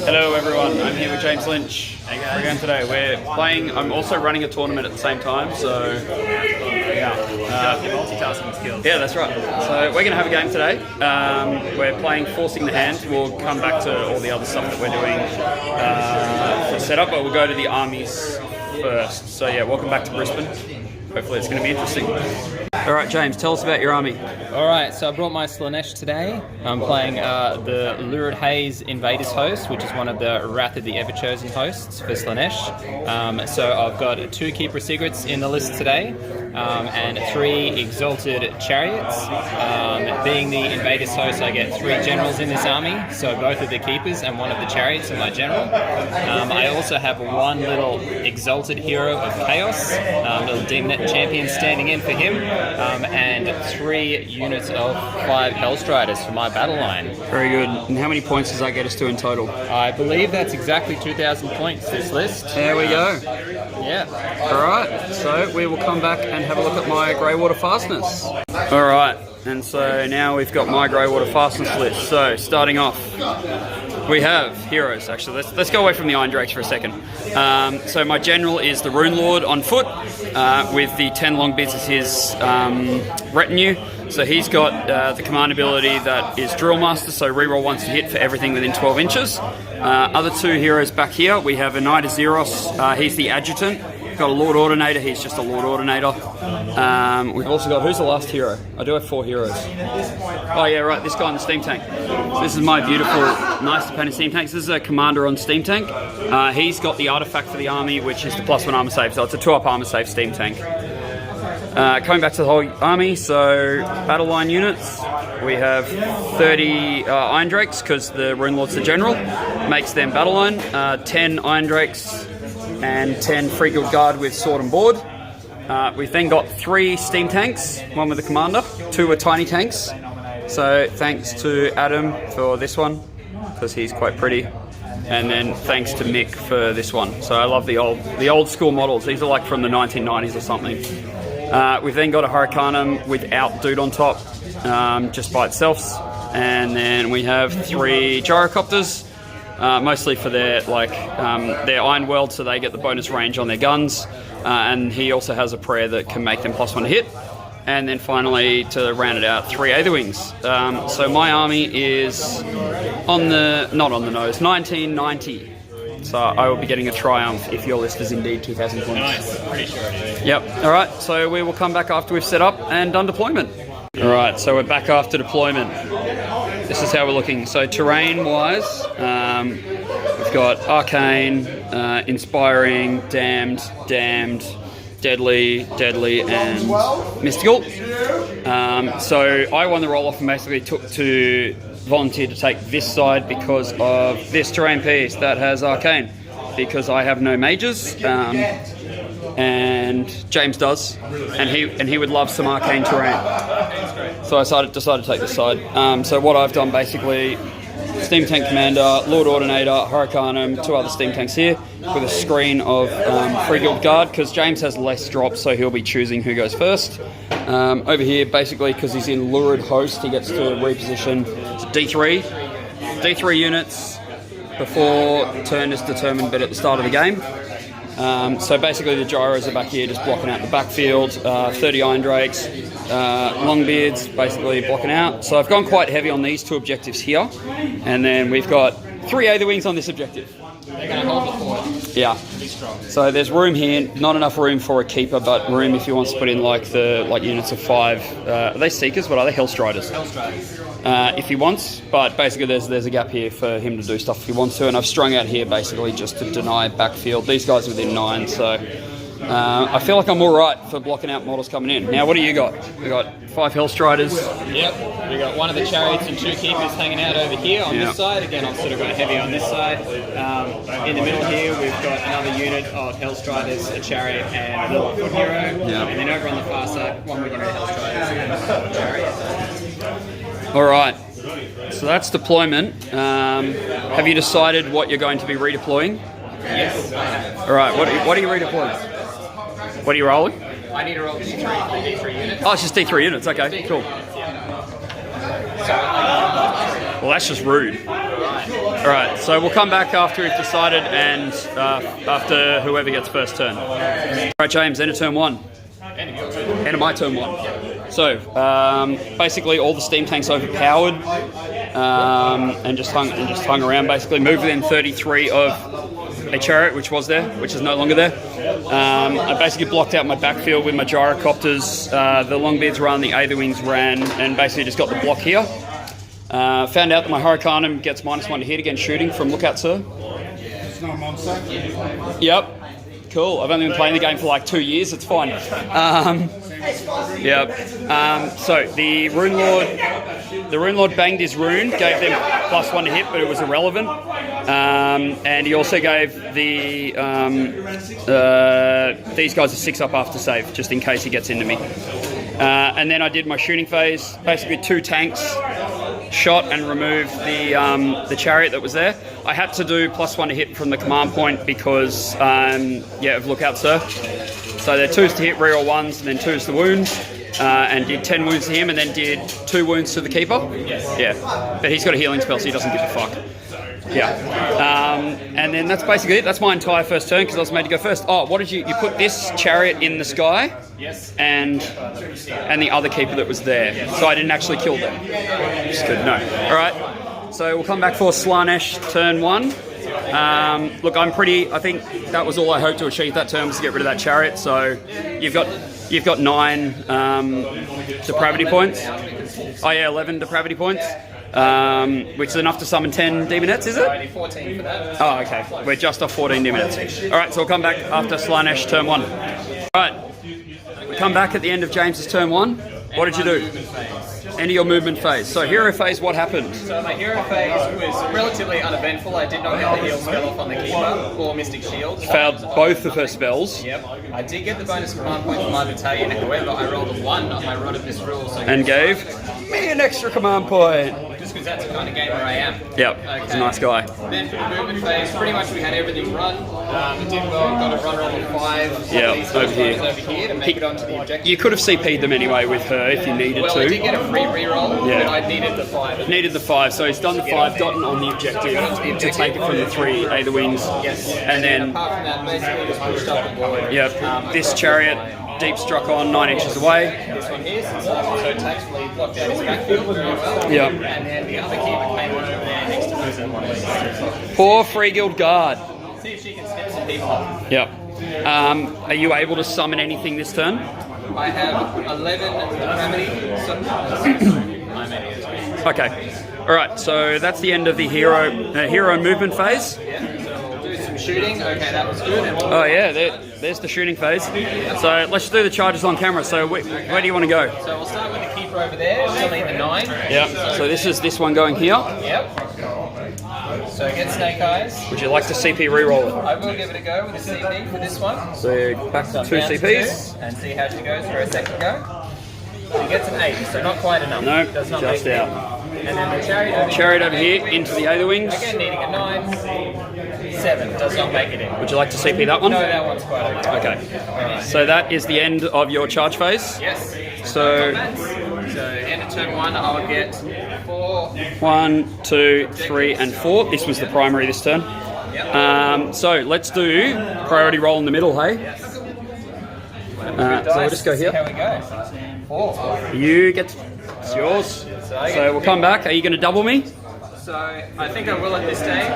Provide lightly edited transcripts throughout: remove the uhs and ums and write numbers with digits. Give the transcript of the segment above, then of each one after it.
Hello everyone, I'm here with James Lynch. Hey guys. Again today. We're playing, I'm also running a tournament at the same time, so yeah. Multitasking skills. Yeah, that's right. So we're going to have a game today. We're playing Forcing the Hand. We'll come back to all the other stuff that we're doing for setup, but we'll go to the armies first. So yeah, welcome back to Brisbane. Hopefully it's going to be interesting. Alright James, tell us about your army. Alright, so I brought my Slaanesh today. I'm playing the Lurid Haze Invaders host, which is one of the Wrath of the Ever-Chosen hosts for Slaanesh. So I've got 2 Keeper Secrets in the list today, and 3 Exalted Chariots. Being the Invaders host, I get 3 generals in this army, so both of the Keepers and one of the Chariots are my general. I also have 1 little Exalted Hero of Chaos, little Demon Champion standing in for him, and 3 units of 5 Hellstriders for my battle line. Very good. And how many points does that get us to in total? I believe that's exactly 2,000 points, this list. There we go. Yeah. Alright, so we will come back and have a look at my Greywater Fastness. Alright, and so now we've got my Greywater Fastness list. So, starting off, we have heroes. Actually, let's go away from the Iron Drakes for a second. So my general is the Rune Lord on foot, with the 10 Longbeards as his retinue. So he's got the command ability that is Drill Master, so reroll once to hit for everything within 12 inches. Other 2 heroes back here, we have a Knight of Zeros, he's the Adjutant. We've got a Lord Ordinator, he's just a Lord Ordinator. We've also got, who's the last hero? I do have 4 heroes. Oh yeah, right, this guy on the Steam Tank. This is my beautiful, nice dependent Steam Tank. This is a Commander on Steam Tank. He's got the artifact for the army, which is the +1 armor save, so it's a 2-up armor save Steam Tank. Coming back to the whole army, so battle line units, we have 30 Iron Drakes, because the Rune Lord's the general, makes them battle line, 10 Iron Drakes, and 10 Free Guild Guard with sword and board. We've then got 3 steam tanks, 1 with the commander, 2 are tiny tanks. So thanks to Adam for this one, because he's quite pretty. And then thanks to Mick for this one. So I love the old school models. These are like from the 1990s or something. We've then got a Hurricanum without dude on top, just by itself. And then we have 3 Gyrocopters. Mostly for their their iron weld, so they get the bonus range on their guns, and he also has a prayer that can make them +1 to hit. And then finally, to round it out, 3 Aether Wings. So my army is not on the nose, 1990. So I will be getting a triumph if your list is indeed 2,000 points. Nice, pretty sure it is. Yep. All right. So we will come back after we've set up and done deployment. All right. So we're back after deployment. This is how we're looking. So terrain-wise, we've got Arcane, Inspiring, Damned, Deadly, and Mystical. So I won the roll-off and basically volunteered to take this side because of this terrain piece that has Arcane, because I have no mages, and James does, and he would love some Arcane terrain. So I decided to take this side. So what I've done basically, Steam Tank Commander, Lord Ordinator, Hurricanum, 2 other Steam Tanks here, with a screen of Free Guild Guard, because James has less drops, so he'll be choosing who goes first. Over here, basically, because he's in Lurid Host, he gets to reposition to D3 units before turn is determined, but at the start of the game. So basically the gyros are back here just blocking out the backfield, 30 Iron Drakes, Longbeards basically blocking out. So I've gone quite heavy on these 2 objectives here, and then we've got 3 Aether Wings on this objective. They're going to hold the fort. Yeah. So there's room here, not enough room for a keeper, but room if he wants to put in like units of 5. Are they Seekers? What are they? Hellstriders. If he wants, but basically there's a gap here for him to do stuff if he wants to, and I've strung out here basically just to deny backfield. These guys are within 9, so I feel like I'm all right for blocking out models coming in. Now, what do you got? We got 5 Hellstriders. Yep, we got 1 of the Chariots and 2 Keepers hanging out over here on this side. Again, I've sort of got heavy on this side. In the middle here, we've got another unit of Hellstriders, a Chariot, and a little foot hero. And then over on the far side, 1 more unit of Hellstriders and a Chariot. All right. So that's deployment. Have you decided what you're going to be redeploying? Yes, I have. All right. What are you redeploying? What are you rolling? I need to roll D3 units. Oh, it's just D3 units. Okay, cool. Units, yeah. Well, that's just rude. Right. All right, so we'll come back after we've decided and after whoever gets first turn. All right, James, end of turn 1. End of my turn 1. So basically, all the steam tanks overpowered and just hung around. Basically, moved within 33 of a chariot, which was there, which is no longer there. I basically blocked out my backfield with my gyrocopters. The Longbeards ran, the Aetherwings ran, and basically just got the block here. Found out that my Hurricanum gets -1 to hit against shooting from Lookout Sir. It's not a monster. Yep. Cool. I've only been playing the game for like 2 years. It's fine. Yep. So the Rune Lord banged his rune, gave them +1 to hit, but it was irrelevant. And he also gave the these guys a 6-up after save, just in case he gets into me. And then I did my shooting phase, basically 2 tanks, shot and removed the chariot that was there. I had to do +1 to hit from the command point because, of Lookout Sir. So they're 2s to hit, reroll 1s, and then 2s to wound. And did 10 wounds to him, and then did 2 wounds to the keeper. Yeah, but he's got a healing spell, so he doesn't give a fuck. Yeah, and then that's basically it. That's my entire first turn because I was made to go first. Oh, what did you put this chariot in the sky? Yes. And the other keeper that was there. So I didn't actually kill them. Just good. No. All right. So we'll come back for Slaanesh turn 1. Look, I think that was all I hoped to achieve that turn, was to get rid of that chariot. So you've got 9 depravity points. Oh yeah, 11 depravity points. Which is enough to summon 10 demonettes, is it? 14 for that. Oh, okay. We're just off 14 demonettes. All right, so we'll come back after Slaanesh turn 1. All right, come back at the end of James's turn 1. What did you do? End of your movement phase. So hero phase, what happened? So my hero phase was relatively uneventful. I did not get the heal spell off on the keeper or Mystic Shield. Failed both of her spells. Yep. I did get the bonus command point from my battalion. However, I rolled a 1 on my Rod of Misrule. So and gave me an extra command point. Just because that's the kind of gamer I am. Yep, he's a nice guy. Then for the movement phase, pretty much we had everything run. It did well, got a run roll of 5. Yeah, over here to make it onto the objective. You could have CP'd them anyway with her if you needed to. Well, I did get a free reroll, Yeah. but I needed the 5. Needed the 5, so he's done the 5 dotting on the objective to take it from the 3 Aetherwings. Yes. And then, apart from that, basically just pushed up the board. yep, this chariot deep struck on 9 inches away. This one here, so tactfully blocked out his backfield very well. Yep. And then the other keeper came over there next to us. Poor Free Guild Guard. See if she can snip some people up. Yep. Are you able to summon anything this turn? I have 11 depravity. Okay. All right. So that's the end of the hero movement phase. Yeah. So we'll do some shooting. Okay, that was good. And Oh yeah, there's the shooting phase. So let's just do the charges on camera. So where do you want to go? So we'll start with the keeper over there. She'll need the 9. Yeah. So this one going here. Yep. So get Snake Eyes. Would you like to CP reroll it? I will give it a go with a CP for this one. So back to 2 Down to CPs. 2 and see how she goes for a second go. She gets an 8, so not quite enough. No, Does not just make it. out. And then the chariot Chariot over here into the Aetherwings. Again needing a 9. 7 does not make it in. Would you like to CP that one? No, that one's quite okay. Okay. So that is the end of your charge phase. Yes. So So end of turn 1, I'll get 4. 1, 2, 3, and 4. This was the primary this turn. Yep. So let's do priority roll in the middle, hey? So we'll just go here. How we go? 4. You get, it's yours. So we'll come back. Are you going to double me? So I think I will at this stage,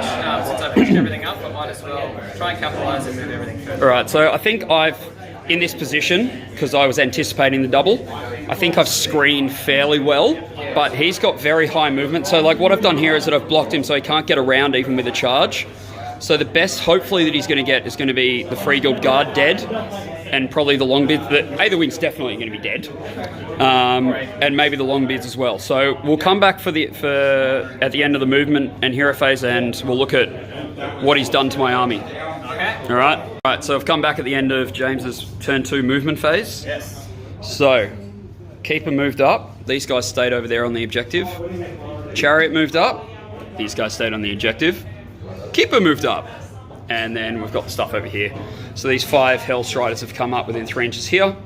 since I've pushed everything up, I might as well try and capitalise and move everything further. All right. So I think I've, in this position, because I was anticipating the double, I think I've screened fairly well, but he's got very high movement. So like what I've done here is that I've blocked him so he can't get around even with a charge. So the best, hopefully, that he's going to get is going to be the Free Guild Guard dead, and probably the Longbeards. The Aetherwing's definitely going to be dead, and maybe the Longbeards as well. So we'll come back for at the end of the movement and hero phase, and we'll look at what he's done to my army. Okay. All right. All right. So I've come back at the end of James's turn 2 movement phase. Yes. So Keeper moved up. These guys stayed over there on the objective. Chariot moved up. These guys stayed on the objective. Keeper moved up, and then we've got the stuff over here. So these 5 Hellstriders have come up within 3 inches here.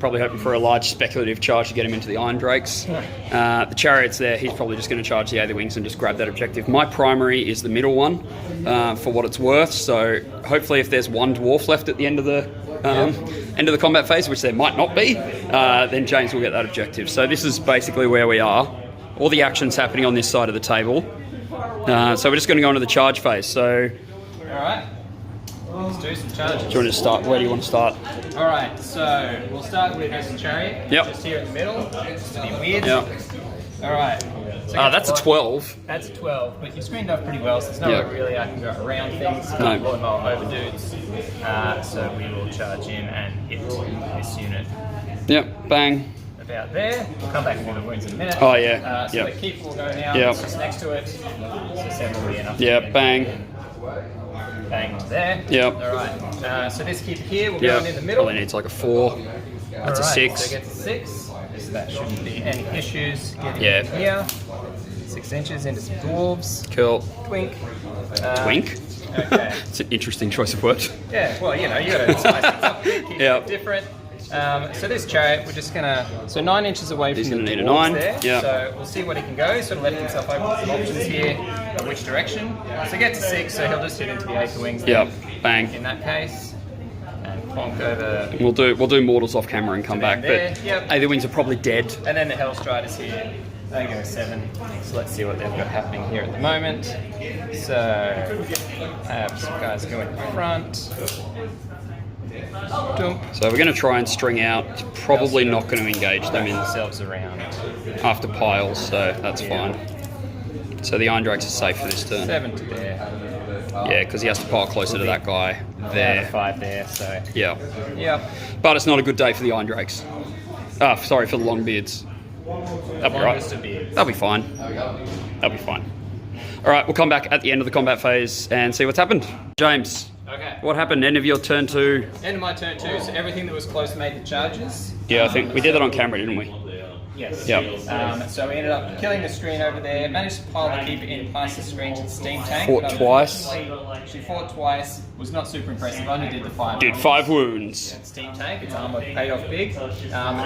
probably hoping for a large speculative charge to get him into the Iron Drakes. The Chariot's there, he's probably just going to charge the Aether Wings and just grab that objective. My primary is the middle one, for what it's worth, so hopefully if there's one dwarf left at the end of the combat phase, which there might not be, then James will get that objective. So this is basically where we are. All the action's happening on this side of the table. So we're just going to go into the charge phase. So, Alright, let's do some charges. do you want to start? Where do you want to start? Alright, so we'll start with Host and Chariot. Yep. Just here in the middle, just to be weird. Yep. Alright. So That's a 12. That's a 12, but you've screened off pretty well, so there's no way really I can go around things. No. Over dudes. So we will charge in and hit this unit. Yep, bang. About there. We'll come back and do the wounds in a minute. Oh, yeah. So the keep will go now. Yep. It's just next to it. So 7 will be enough. Yeah, bang. Bang to there. Yep. Alright. So this keeper here will go in the middle. Probably needs like a 4. That's a 6. So it gets a 6. So that shouldn't be any issues. Getting Yeah. in here. 6 inches into some dwarves. Cool. Twink. Twink? Okay. It's an interesting choice of words. Yeah, well, you gotta spice it up, keep it different. So this Chariot, we're just gonna, 9 inches away from the gonna need a dwarves 9, there. yeah. So we'll see what he can go. Sort of left himself open with some options here, which direction. So get to 6, so he'll just hit into the Aether Wings. Yep, bang. In that case, and plonk over. We'll do mortals off camera and come back, there, but yep. Aether Wings are probably dead. And then the Hellstriders here. They go 7. So let's see what they've got happening here at the moment. So I have some guys going in front. Dump. So we're going to try and string out. It's probably not going to engage them in Themselves around. after piles, so that's fine. So the Iron Drakes are safe for this turn. 7 to there. Yeah, because he has to pile closer to that guy there. 5 there, so. Yeah. Yep. But it's not a good day for the Iron Drakes. Sorry, for the Longbeards. That'll be right. That'll be fine. That'll be fine. Alright, we'll come back at the end of the combat phase and see what's happened. James. Okay. What happened? End of your turn 2? End of my turn 2, so everything that was close made the charges. Yeah, I think we did that on camera, didn't we? Yes. Yep. So we ended up killing the screen over there, managed to pile the keeper in past the screen to the steam tank. Fought but twice. She fought twice, was not super impressive, only did the 5. Did 5 wounds. Steam tank, its armor paid off big.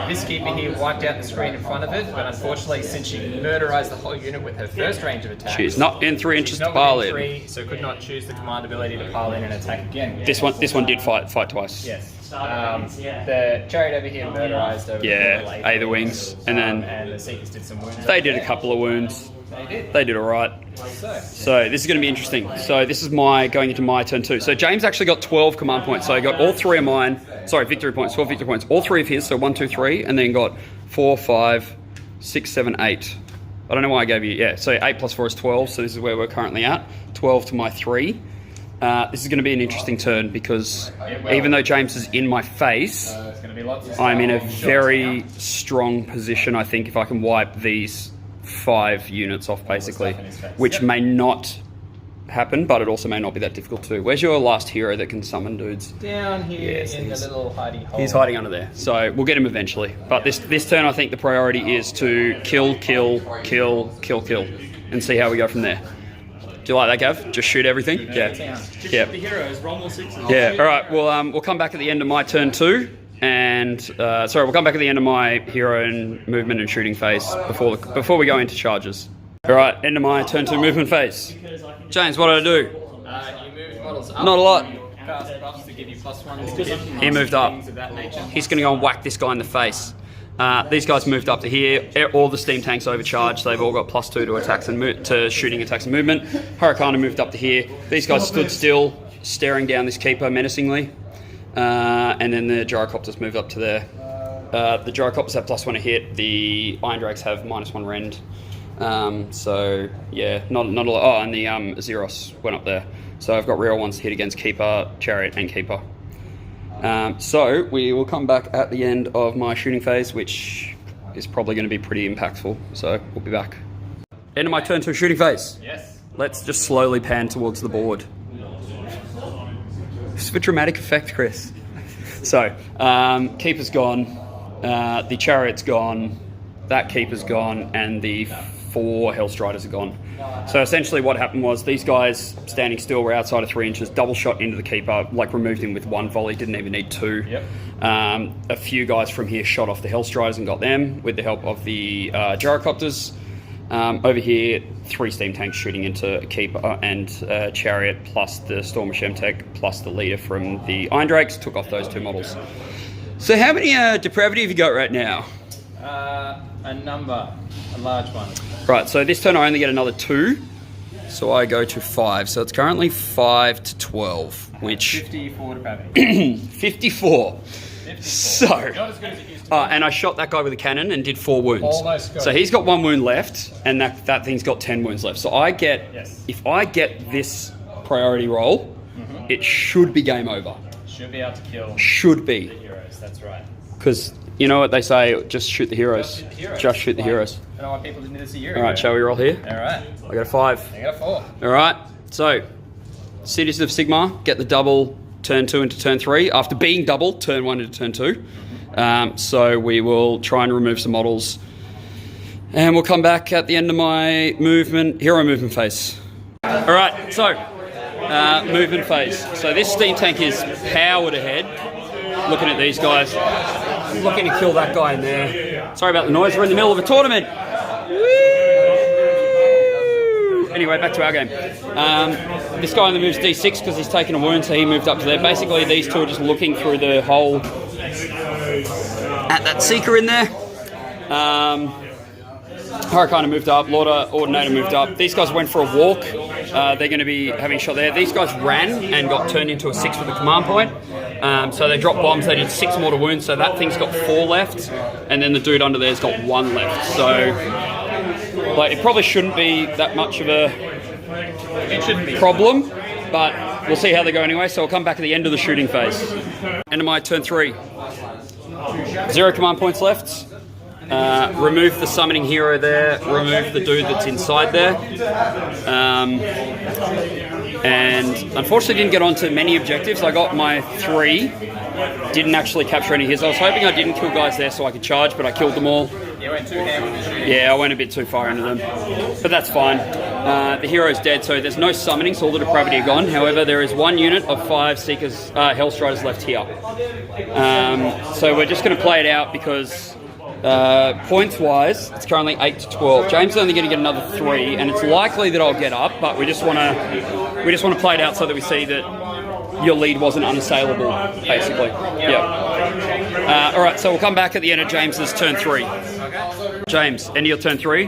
This keeper here wiped out the screen in front of it, but unfortunately, since she murderized the whole unit with her first range of attack, She's not in 3 inches she's to not pile within in. 3, so could not choose the command ability to pile in and attack again. This one did fight twice. Yes. The Chariot over here murderized over Yeah, Aether Wings, and then and the Seekers did some wounds. they did a couple of wounds. They did. They did alright. So this is going to be interesting. So this is going into my turn 2. So James actually got 12 command points. So I got all 3 of mine. Sorry, victory points. 12 victory points. All 3 of his. So 1, 2, 3, and then got 4, 5, 6, 7, 8. I don't know why I gave you. Yeah. So 8 plus 4 is 12. So this is where we're currently at. 12 to my 3. This is going to be an interesting turn because even though James is in my face, I'm in a very strong position, I think, if I can wipe these 5 units off, basically, which may not happen, but it also may not be that difficult too. Where's your last hero that can summon dudes? Down here in the little hidey hole. He's hiding under there, so we'll get him eventually. But this turn, I think the priority is to kill, and see how we go from there. Do you like that, Gav? Just shoot everything? Yeah. The heroes, roll more 6s. Yeah, alright, we'll come back at the end of my turn 2, and, we'll come back at the end of my hero and movement and shooting phase before we go into charges. Alright, end of my turn 2 movement phase. James, what did I do? You moved models up. Not a lot. Cast buffs to give you +1 to hit. He moved up. Things of that nature. He's going to go and whack this guy in the face. These guys moved up to here. All the steam tanks overcharged. They've all got +2 to attacks and to shooting attacks and movement. Hurricane moved up to here. These guys stood still, staring down this keeper menacingly. And then the gyrocopters moved up to there. The gyrocopters have +1 to hit. The Iron Drakes have -1 rend. So yeah, not a lot. Oh, and the Zeros went up there. So I've got real ones to hit against Keeper, Chariot, and Keeper. So we will come back at the end of my shooting phase, which is probably going to be pretty impactful. So we'll be back. End of my turn 2 shooting phase. Yes. Let's just slowly pan towards the board. It's a dramatic effect, Chris. So Keeper's gone, the Chariot's gone, that Keeper's gone, and the 4 Hellstriders are gone. So essentially what happened was these guys standing still were outside of 3 inches, double shot into the keeper, like removed him with 1 volley, didn't even need 2. Yep. A few guys from here shot off the Hellstriders and got them with the help of the gyrocopters. Over here, 3 steam tanks shooting into a keeper and chariot, plus the Stormer Shemtech, plus the leader from the Iron Drakes, took off those 2 models. So how many depravity have you got right now? A number, a large one. Right, so this turn I only get another 2, so I go to 5. So it's currently 5 to 12, which 54 depravity. 54. 54. So, Not as good as it used to be. and I shot that guy with a cannon and did 4 wounds. Almost got So it. he's got 1 wound left, and that thing's got 10 wounds left. So I get, Yes. if I get this priority roll, it should be game over. Should be able to kill Should be. the heroes, that's right. Because you know what they say, just shoot the heroes. Just shoot the heroes. I don't know why people didn't do this a year ago. All right, shall we roll here? Alright, I got a 5. I got a 4. All right, so Cities of Sigmar get the double turn 2 into turn 3. After being double, turn 1 into turn 2. So we will try and remove some models. And we'll come back at the end of my hero movement phase. All right, so movement phase. So this steam tank is powered ahead. Looking at these guys. Looking to kill that guy in there. Sorry about the noise, we're in the middle of a tournament. Woo! Anyway, back to our game. This guy only moves D6 because he's taken a wound, so he moved up to there. Basically, these 2 are just looking through the hole at that Seeker in there. Hurricane moved up, Lord Ordinator moved up. These guys went for a walk. They're going to be having a shot there. These guys ran and got turned into a 6 with a command point. So they dropped bombs, they did 6 mortal wounds, so that thing's got 4 left. And then the dude under there's got 1 left. So like, it probably shouldn't be that much of a problem, but we'll see how they go anyway. So I'll come back at the end of the shooting phase. End of my turn 3. 0 command points left. Remove the summoning hero there, remove the dude that's inside there. And unfortunately didn't get onto many objectives. I got my 3, didn't actually capture any of his. I was hoping I didn't kill guys there so I could charge, but I killed them all. You went too ham with the shooting. Yeah, I went a bit too far into them, but that's fine. The hero's dead, so there's no summoning, so all the depravity are gone. However, there is 1 unit of 5 Seekers, Hellstriders left here. So we're just going to play it out because points wise, it's currently 8 to 12. James is only going to get another 3, and it's likely that I'll get up, but we just want to play it out so that we see that your lead wasn't unassailable, basically. Yeah. All right, so we'll come back at the end of James's turn 3. Okay. James, end of your turn 3.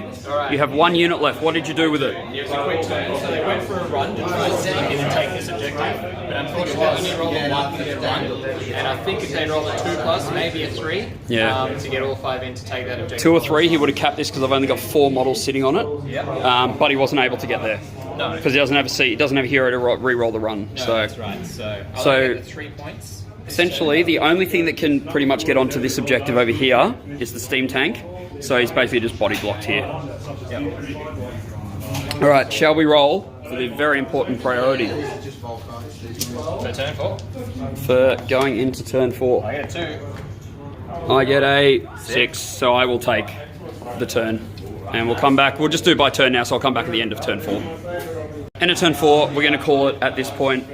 You have 1 unit left. What did you do with it? It was a quick turn, so they went for a run to try and sneak in and take this objective. But unfortunately, they only rolled a 1 for their run, and I think if they'd rolled a 2+, maybe a 3, to get all 5 in to take that objective. 2 or 3, he would have capped this because I've only got 4 models sitting on it. Yeah. But he wasn't able to get there. No. Because he doesn't have a seat. He doesn't have a hero to re-roll the run. No, so that's right. So I'll get the 3 points. essentially, the only thing that can pretty much get onto this objective over here is the steam tank. So he's basically just body blocked here. Yep. All right, shall we roll for the very important priority So turn 4. for going into turn 4? I get a 2. I get a 6, so I will take the turn. And we'll come back. We'll just do it by turn now, so I'll come back at the end of turn 4. End of turn 4, we're going to call it at this point.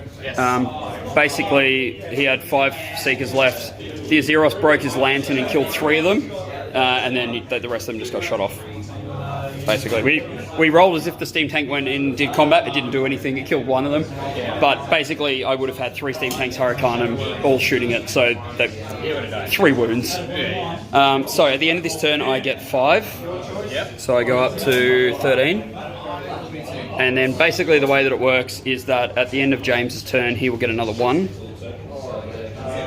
Basically, he had 5 Seekers left. The Azeroth broke his lantern and killed 3 of them. And then the rest of them just got shot off. Basically, we rolled as if the steam tank went in, did combat, it didn't do anything, it killed 1 of them. But basically, I would have had 3 steam tanks, Hurricane, all shooting it, so 3 wounds. So at the end of this turn, I get 5. Yep. So I go up to 13. And then basically the way that it works is that at the end of James's turn, he will get another 1.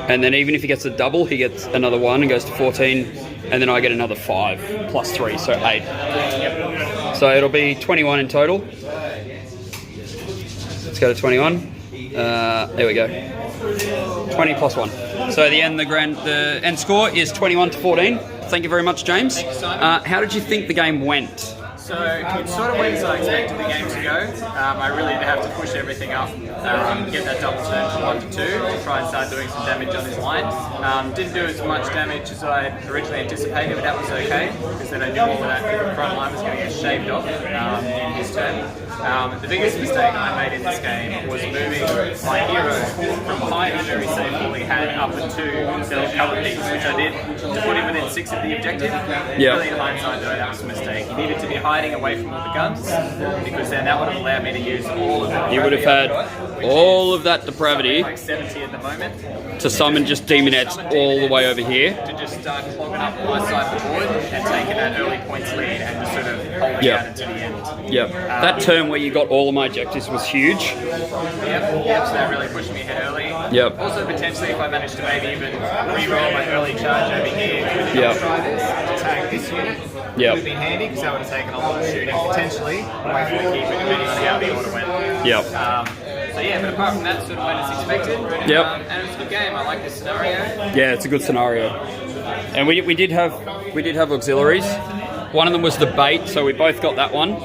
And then even if he gets a double, he gets another 1 and goes to 14. And then I get another 5 plus 3, so 8. So it'll be 21 in total. Let's go to 21. There we go. 20 plus 1. So the end score is 21 to 14. Thank you very much, James. How did you think the game went? So it sort of went as I expected the game to go. I really did have to push everything up, get that double turn from 1 to 2 to try and start doing some damage on his line. Didn't do as much damage as I originally anticipated, but that was okay, because then I knew all that front line was going to get shaved off in his turn. The biggest mistake I made in this game was moving my hero from high and very safely had up into the cover piece, which I did to put him within 6 of the objective. Really in hindsight though, that was a mistake. He needed to be hiding away from all the guns, because then that would have allowed me to use all of the You would have had all of that depravity like 70 at the moment. to summon just demonettes all the way over here. To just start clogging up my side of the board and taking that early points lead and just sort of holding out until the end. Yep. That turn where you got all of my objectives was huge. Yep, so that really pushed me ahead early. Yep. Also, potentially, if I managed to maybe even re-roll my early charge over here with the drivers to tag this unit, it would have been handy, because that would have taken a lot of shooting, potentially, away from the keeper, depending on how the order went. Yep. So yeah, but apart from that, sort of went as expected. Yep. And it was a good game. I like this scenario. Yeah, it's a good scenario. And we did have auxiliaries. One of them was the bait, so we both got that one.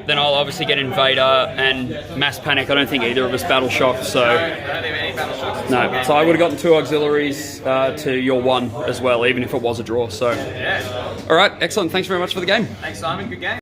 Then I'll obviously get Invader and Mass Panic. I don't think either of us Battle Shock, so... I don't think any battle shocks. No, so I would have gotten 2 auxiliaries to your 1 as well, even if it was a draw, so... Yeah. Alright, excellent. Thanks very much for the game. Thanks, Simon. Good game.